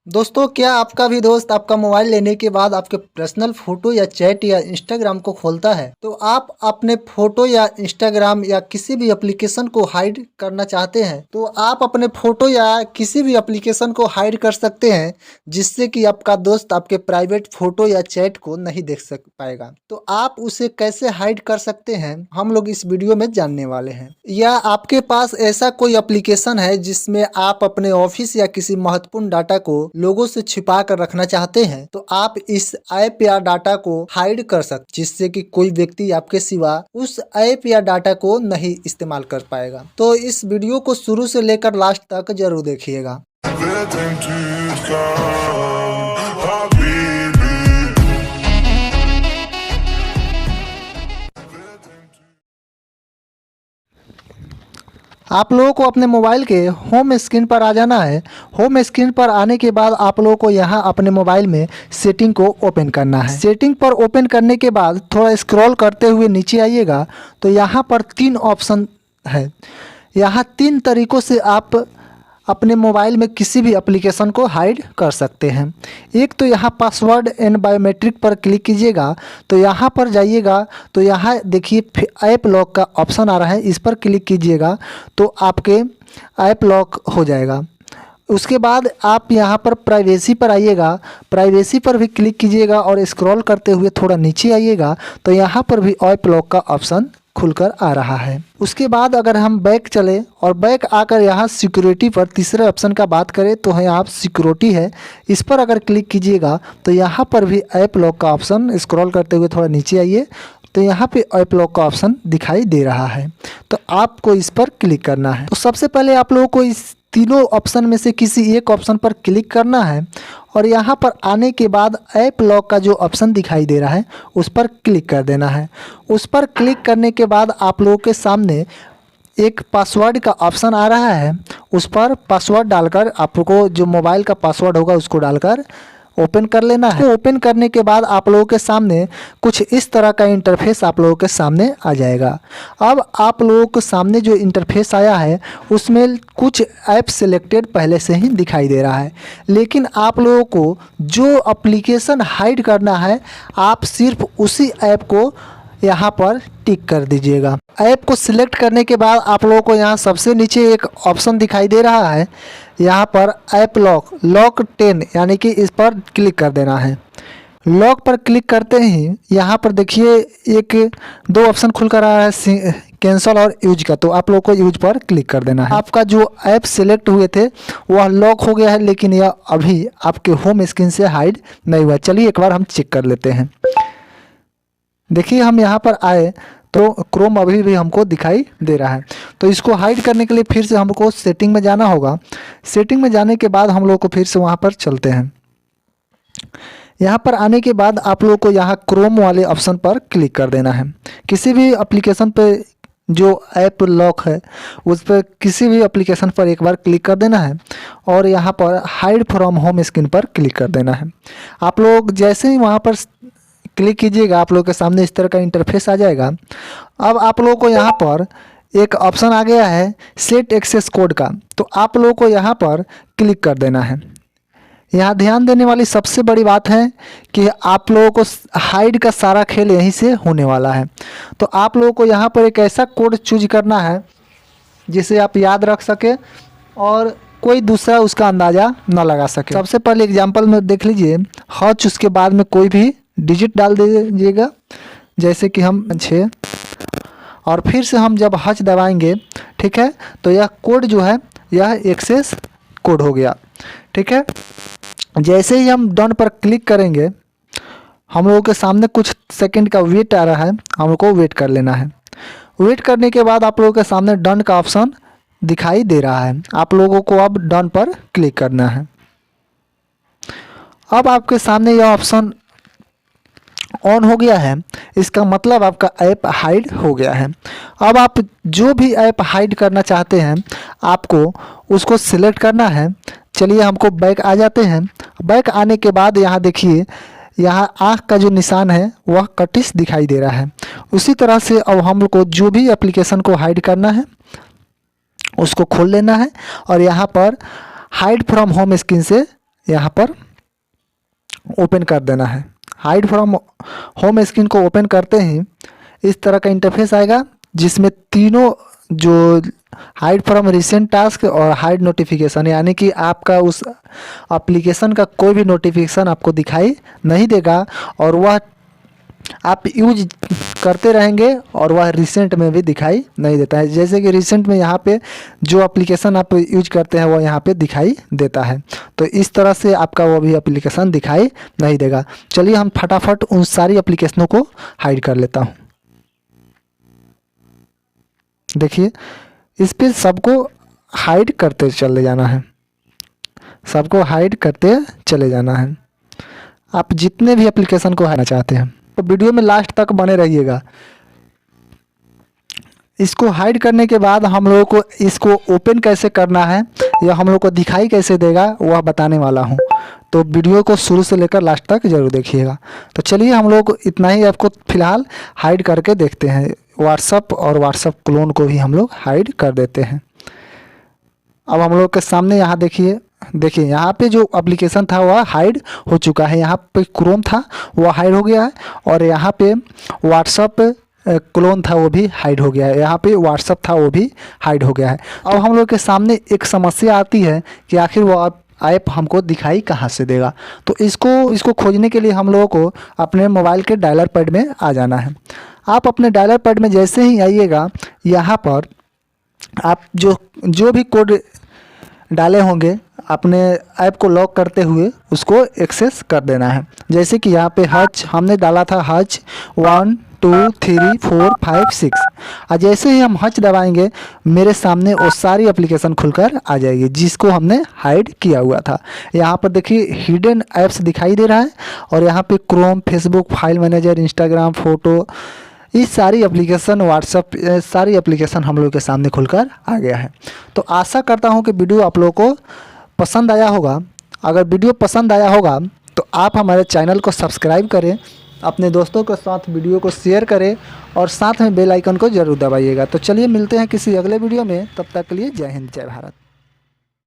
दोस्तों, क्या आपका भी दोस्त आपका मोबाइल लेने के बाद आपके पर्सनल फोटो या चैट या इंस्टाग्राम को खोलता है तो आप अपने फोटो या इंस्टाग्राम या किसी भी एप्लीकेशन को हाइड करना चाहते हैं तो आप अपने फोटो या किसी भी एप्लीकेशन को हाइड कर सकते हैं, जिससे कि आपका दोस्त आपके प्राइवेट फोटो या चैट को नहीं देख सक पाएगा। तो आप उसे कैसे हाइड कर सकते हैं, हम लोग इस वीडियो में जानने वाले हैं। या आपके पास ऐसा कोई एप्लीकेशन है जिसमें आप अपने ऑफिस या किसी महत्वपूर्ण डाटा को लोगों से छिपा कर रखना चाहते हैं तो आप इस ऐप या डाटा को हाइड कर सकते, जिससे कि कोई व्यक्ति आपके सिवा उस ऐप या डाटा को नहीं इस्तेमाल कर पाएगा। तो इस वीडियो को शुरू से लेकर लास्ट तक जरूर देखिएगा। आप लोगों को अपने मोबाइल के होम स्क्रीन पर आ जाना है। होम स्क्रीन पर आने के बाद आप लोगों को यहाँ अपने मोबाइल में सेटिंग को ओपन करना है। सेटिंग पर ओपन करने के बाद थोड़ा स्क्रॉल करते हुए नीचे आइएगा तो यहाँ पर 3 ऑप्शन है। यहाँ 3 तरीक़ों से आप अपने मोबाइल में किसी भी एप्लीकेशन को हाइड कर सकते हैं। एक तो यहाँ पासवर्ड एंड बायोमेट्रिक पर क्लिक कीजिएगा तो यहाँ पर जाइएगा तो यहाँ देखिए ऐप लॉक का ऑप्शन आ रहा है, इस पर क्लिक कीजिएगा तो आपके ऐप लॉक हो जाएगा। उसके बाद आप यहाँ पर प्राइवेसी पर आइएगा, प्राइवेसी पर भी क्लिक कीजिएगा और स्क्रॉल करते हुए थोड़ा नीचे आइएगा तो यहाँ पर भी ऐप लॉक का ऑप्शन खुलकर आ रहा है। उसके बाद अगर हम बैक चले और बैक आकर यहाँ सिक्योरिटी पर तीसरे ऑप्शन का बात करें तो यहाँ सिक्योरिटी है, इस पर अगर क्लिक कीजिएगा तो यहाँ पर भी ऐप लॉक का ऑप्शन, स्क्रॉल करते हुए थोड़ा नीचे आइए तो यहाँ पे ऐप लॉक का ऑप्शन दिखाई दे रहा है, तो आपको इस पर क्लिक करना है। तो सबसे पहले आप लोगों को इस तीनों ऑप्शन में से किसी एक ऑप्शन पर क्लिक करना है और यहाँ पर आने के बाद ऐप लॉक का जो ऑप्शन दिखाई दे रहा है उस पर क्लिक कर देना है। उस पर क्लिक करने के बाद आप लोगों के सामने एक पासवर्ड का ऑप्शन आ रहा है, उस पर पासवर्ड डालकर आपको जो मोबाइल का पासवर्ड होगा उसको डालकर ओपन कर लेना है। ओपन करने के बाद आप लोगों के सामने कुछ इस तरह का इंटरफेस आप लोगों के सामने आ जाएगा। अब आप लोगों के सामने जो इंटरफेस आया है उसमें कुछ ऐप सिलेक्टेड पहले से ही दिखाई दे रहा है, लेकिन आप लोगों को जो एप्लीकेशन हाइड करना है आप सिर्फ उसी ऐप को यहाँ पर टिक कर दीजिएगा। ऐप को सिलेक्ट करने के बाद आप लोगों को यहाँ सबसे नीचे एक ऑप्शन दिखाई दे रहा है, यहाँ पर ऐप लॉक 10 यानी कि इस पर क्लिक कर देना है। लॉक पर क्लिक करते ही यहाँ पर देखिए एक 2 ऑप्शन खुल कर आ रहा है, कैंसल और यूज का, तो आप लोगों को यूज पर क्लिक कर देना है। आपका जो ऐप सिलेक्ट हुए थे वह लॉक हो गया है, लेकिन यह अभी आपके होम स्क्रीन से हाइड नहीं हुआ। चलिए एक बार हम चेक कर लेते हैं। देखिए हम यहाँ पर आए तो क्रोम अभी भी हमको दिखाई दे रहा है, तो इसको हाइड करने के लिए फिर से हमको सेटिंग में जाना होगा। सेटिंग में जाने के बाद हम लोग को फिर से वहाँ पर चलते हैं। यहाँ पर आने के बाद आप लोग को यहाँ क्रोम वाले ऑप्शन पर क्लिक कर देना है। किसी भी एप्लीकेशन पे जो ऐप लॉक है उस पर किसी भी एप्लीकेशन पर एक बार क्लिक कर देना है और यहाँ पर हाइड फ्रॉम होम स्क्रीन पर क्लिक कर देना है। आप लोग जैसे ही वहाँ पर क्लिक कीजिएगा आप लोगों के सामने इस तरह का इंटरफेस आ जाएगा। अब आप लोगों को यहाँ पर एक ऑप्शन आ गया है सेट एक्सेस कोड का, तो आप लोगों को यहाँ पर क्लिक कर देना है। यहाँ ध्यान देने वाली सबसे बड़ी बात है कि आप लोगों को हाइड का सारा खेल यहीं से होने वाला है, तो आप लोगों को यहाँ पर एक ऐसा कोड चूज करना है जिसे आप याद रख सके और कोई दूसरा उसका अंदाज़ा ना लगा सके। सबसे पहले एग्जाम्पल में देख लीजिए हच, उसके बाद में कोई भी डिजिट डाल दीजिएगा, जैसे कि हम 6, और फिर से हम जब हच दबाएंगे, ठीक है, तो यह कोड जो है यह एक्सेस कोड हो गया। ठीक है, जैसे ही हम डन पर क्लिक करेंगे हम लोगों के सामने कुछ सेकंड का वेट आ रहा है, हम लोग को वेट कर लेना है। वेट करने के बाद आप लोगों के सामने डन का ऑप्शन दिखाई दे रहा है, आप लोगों को अब डन पर क्लिक करना है। अब आपके सामने यह ऑप्शन ऑन हो गया है, इसका मतलब आपका ऐप हाइड हो गया है। अब आप जो भी ऐप हाइड करना चाहते हैं आपको उसको सिलेक्ट करना है। चलिए हमको बैक आ जाते हैं। बैक आने के बाद यहाँ देखिए यहाँ आँख का जो निशान है वह कटिस दिखाई दे रहा है। उसी तरह से अब हम लोग को जो भी एप्लीकेशन को हाइड करना है उसको खोल लेना है और यहाँ पर हाइड फ्रॉम होम स्क्रीन से यहाँ पर ओपन कर देना है। हाइड फ्रॉम होम स्क्रीन को ओपन करते ही इस तरह का इंटरफेस आएगा, जिसमें तीनों जो हाइड फ्रॉम रिसेंट टास्क और हाइड नोटिफिकेशन, यानी कि आपका उस एप्लीकेशन का कोई भी नोटिफिकेशन आपको दिखाई नहीं देगा और वह आप यूज करते रहेंगे और वह रिसेंट में भी दिखाई नहीं देता है। जैसे कि रिसेंट में यहाँ पे जो एप्लीकेशन आप यूज करते हैं वो यहाँ पे दिखाई देता है, तो इस तरह से आपका वो भी एप्लीकेशन दिखाई नहीं देगा। चलिए हम फटाफट उन सारी एप्लीकेशनों को हाइड कर लेता हूँ। देखिए इस पर सबको हाइड करते चले जाना है, सबको हाइड करते चले जाना है। आप जितने भी एप्लीकेशन को हटाना चाहते हैं तो वीडियो में लास्ट तक बने रहिएगा। इसको हाइड करने के बाद हम लोगों को इसको ओपन कैसे करना है या हम लोग को दिखाई कैसे देगा वह बताने वाला हूँ, तो वीडियो को शुरू से लेकर लास्ट तक जरूर देखिएगा। तो चलिए हम लोग इतना ही आपको फ़िलहाल हाइड करके देखते हैं। व्हाट्सअप और व्हाट्सअप क्लोन को भी हम लोग हाइड कर देते हैं। अब हम लोग के सामने यहाँ देखिए यहाँ पे जो एप्लीकेशन था वह हाइड हो चुका है। यहाँ पे क्रोम था वह हाइड हो गया है और यहाँ पे व्हाट्सअप क्लोन था वो भी हाइड हो गया है, यहाँ पे व्हाट्सअप था वो भी हाइड हो गया है। अब हम लोग के सामने एक समस्या आती है कि आखिर वो ऐप हमको दिखाई कहाँ से देगा। तो इसको खोजने के लिए हम लोगों को अपने मोबाइल के डायलर पैड में आ जाना है। आप अपने डायलर पैड में जैसे ही आइएगा, यहाँ पर आप जो भी कोड डाले होंगे अपने ऐप को लॉक करते हुए उसको एक्सेस कर देना है। जैसे कि यहाँ पे हच हमने डाला था, हच 1 2 3 4 5 6, और जैसे ही हम हच दबाएंगे मेरे सामने वो सारी एप्लीकेशन खुलकर आ जाएगी जिसको हमने हाइड किया हुआ था। यहाँ पर देखिए हिडन ऐप्स दिखाई दे रहा है और यहाँ पे Chrome, Facebook, file manager, Instagram, photo, ये सारी एप्लीकेशन, व्हाट्सअप, सारी एप्लीकेशन हम लोग के सामने खुलकर आ गया है। तो आशा करता हूँ कि वीडियो आप लोगों को पसंद आया होगा। अगर वीडियो पसंद आया होगा तो आप हमारे चैनल को सब्सक्राइब करें, अपने दोस्तों के साथ वीडियो को शेयर करें और साथ में बेल आइकन को ज़रूर दबाइएगा। तो चलिए मिलते हैं किसी अगले वीडियो में, तब तक के लिए जय हिंद, जय भारत।